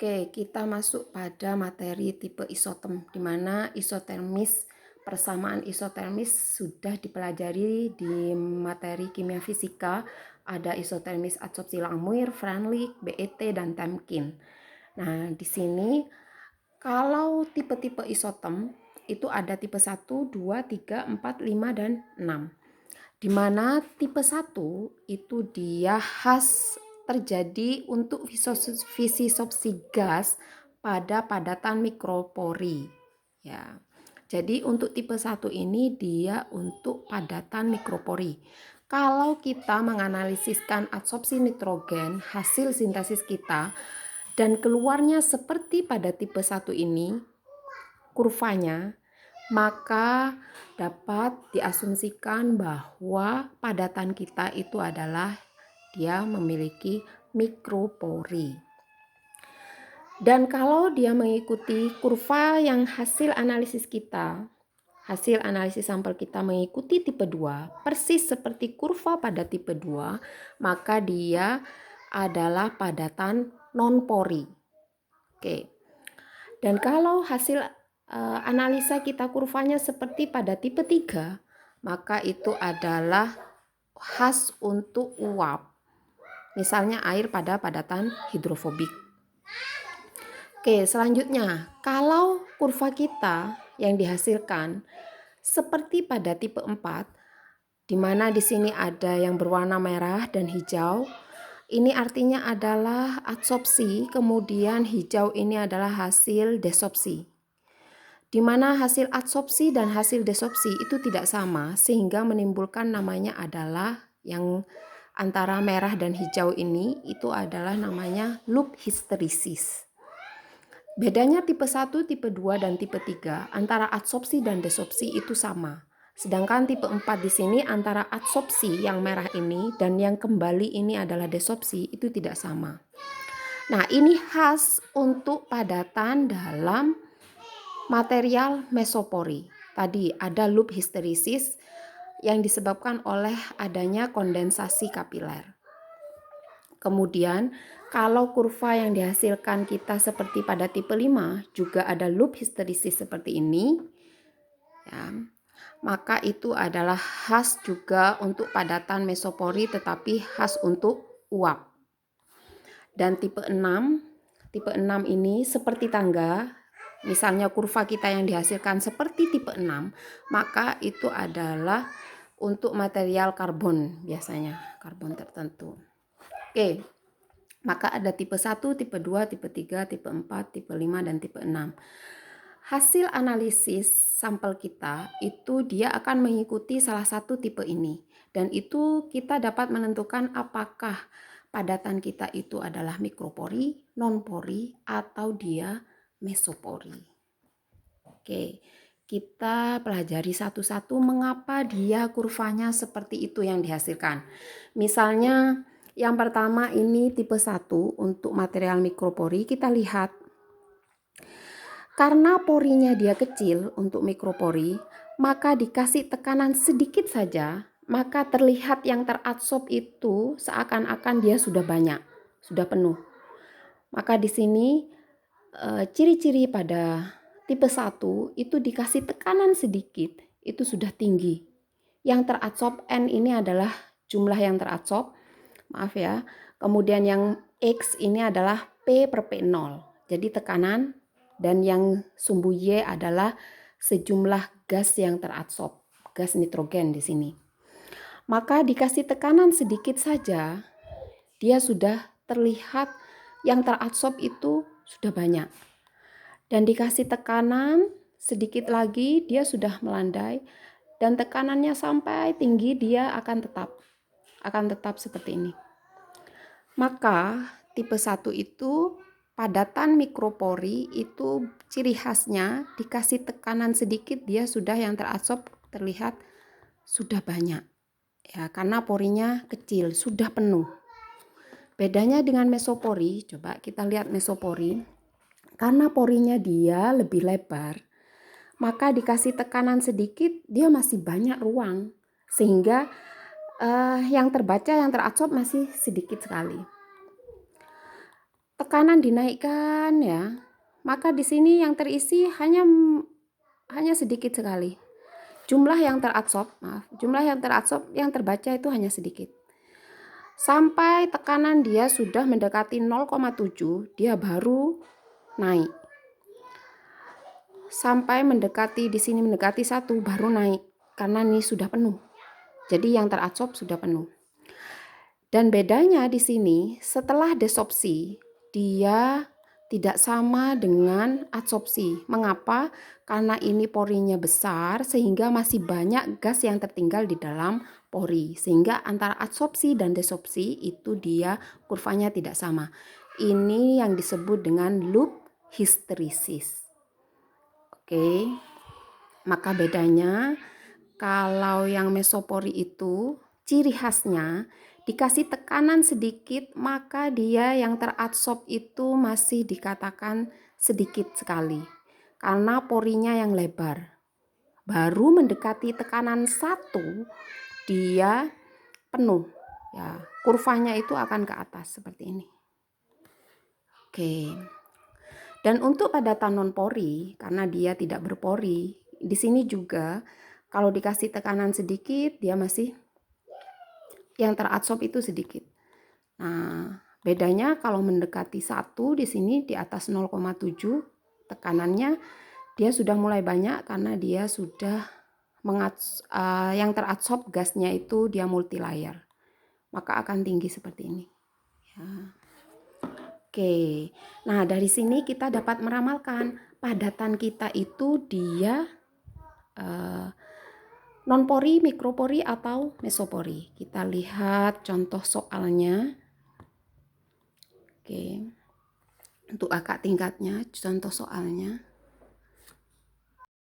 Oke, kita masuk pada materi tipe isoterm, di mana isotermis, persamaan isotermis sudah dipelajari di materi kimia fisika. Ada isotermis adsorpsi Langmuir, Freundlich, BET, dan Temkin. Nah, di sini kalau tipe-tipe isoterm itu ada tipe 1, 2, 3, 4, 5, dan 6. Di mana tipe 1 itu dia khas terjadi untuk visisopsi gas pada padatan mikropori. Ya. Jadi untuk tipe 1 ini dia untuk padatan mikropori. Kalau kita menganalisiskan adsorpsi nitrogen hasil sintesis kita dan keluarnya seperti pada tipe 1 ini kurvanya, maka dapat diasumsikan bahwa padatan kita itu adalah dia memiliki mikropori. Dan kalau dia mengikuti kurva yang hasil analisis kita, hasil analisis sampel kita mengikuti tipe 2, persis seperti kurva pada tipe 2, maka dia adalah padatan non-pori. Oke. Dan kalau hasil analisa kita kurvanya seperti pada tipe 3, maka itu adalah khas untuk uap. Misalnya air pada padatan hidrofobik. Oke, selanjutnya, kalau kurva kita yang dihasilkan seperti pada tipe 4, di mana di sini ada yang berwarna merah dan hijau, ini artinya adalah adsorpsi, kemudian hijau ini adalah hasil desorpsi. Di mana hasil adsorpsi dan hasil desorpsi itu tidak sama, sehingga menimbulkan namanya adalah yang antara merah dan hijau ini itu adalah namanya loop hysteresis. Bedanya tipe 1, tipe 2, dan tipe 3 antara adsorpsi dan desorpsi itu sama. Sedangkan tipe 4 di sini antara adsorpsi yang merah ini dan yang kembali ini adalah desorpsi itu tidak sama. Nah, ini khas untuk padatan dalam material mesopori. Tadi ada loop hysteresis yang disebabkan oleh adanya kondensasi kapiler. Kemudian, kalau kurva yang dihasilkan kita seperti pada tipe 5 juga ada loop hysteresis seperti ini, ya, maka itu adalah khas juga untuk padatan mesopori tetapi khas untuk uap. Dan tipe 6 ini seperti tangga, misalnya kurva kita yang dihasilkan seperti tipe 6, maka itu adalah untuk material karbon biasanya, karbon tertentu. Oke. Maka ada tipe 1, tipe 2, tipe 3, tipe 4, tipe 5, dan tipe 6. Hasil analisis sampel kita itu dia akan mengikuti salah satu tipe ini. Dan itu kita dapat menentukan apakah padatan kita itu adalah mikropori, non-pori, atau dia mesopori. Oke, kita pelajari satu-satu mengapa dia kurvanya seperti itu yang dihasilkan. Misalnya yang pertama ini tipe 1 untuk material mikropori, kita lihat karena porinya dia kecil untuk mikropori, maka dikasih tekanan sedikit saja, maka terlihat yang teradsorb itu seakan-akan dia sudah banyak, sudah penuh. Maka di sini ciri-ciri pada tipe 1 itu dikasih tekanan sedikit, itu sudah tinggi. Yang teradsorb N ini adalah jumlah yang teradsorb, maaf ya. Kemudian yang X ini adalah P per P0, jadi tekanan, dan yang sumbu Y adalah sejumlah gas yang teradsorb, gas nitrogen di sini. Maka dikasih tekanan sedikit saja, dia sudah terlihat yang teradsorb itu sudah banyak. Dan dikasih tekanan sedikit lagi, dia sudah melandai, dan tekanannya sampai tinggi, dia akan tetap seperti ini. Maka tipe 1 itu padatan mikropori itu ciri khasnya dikasih tekanan sedikit dia sudah yang teradsorb terlihat sudah banyak. Ya, karena porinya kecil, sudah penuh. Bedanya dengan mesopori, coba kita lihat mesopori. Karena porinya dia lebih lebar, maka dikasih tekanan sedikit dia masih banyak ruang. Sehingga yang terbaca, yang teradsorb masih sedikit sekali. tekanan dinaikkan ya, maka di sini yang terisi hanya sedikit sekali. Jumlah yang teradsorb, yang terbaca itu hanya sedikit. Sampai tekanan dia sudah mendekati 0,7, dia baru naik. Sampai mendekati di sini mendekati 1 baru naik karena ini sudah penuh. Jadi yang teradsorb sudah penuh. Dan bedanya di sini setelah desorpsi dia tidak sama dengan adsorpsi. Mengapa? Karena ini porinya besar sehingga masih banyak gas yang tertinggal di dalam pori. Sehingga antara adsorpsi dan desorpsi itu dia kurvanya tidak sama. Ini yang disebut dengan loop hysteresis. Oke. Maka bedanya kalau yang mesopori itu ciri khasnya dikasih tekanan sedikit, maka dia yang teradsorb itu masih dikatakan sedikit sekali. Karena porinya yang lebar. Baru mendekati tekanan 1, dia penuh. Ya, kurvanya itu akan ke atas seperti ini. Oke. Dan untuk padatan non-pori, karena dia tidak berpori, di sini juga kalau dikasih tekanan sedikit, dia masih yang teradsorb itu sedikit. Nah, bedanya kalau mendekati 1 di sini di atas 0,7 tekanannya dia sudah mulai banyak karena dia sudah yang teradsorb gasnya itu dia multi layer. Maka akan tinggi seperti ini. Ya. Oke. Nah, dari sini kita dapat meramalkan padatan kita itu dia non-pori, mikropori, atau mesopori. Kita lihat contoh soalnya. Oke. Untuk kakak tingkatnya, contoh soalnya.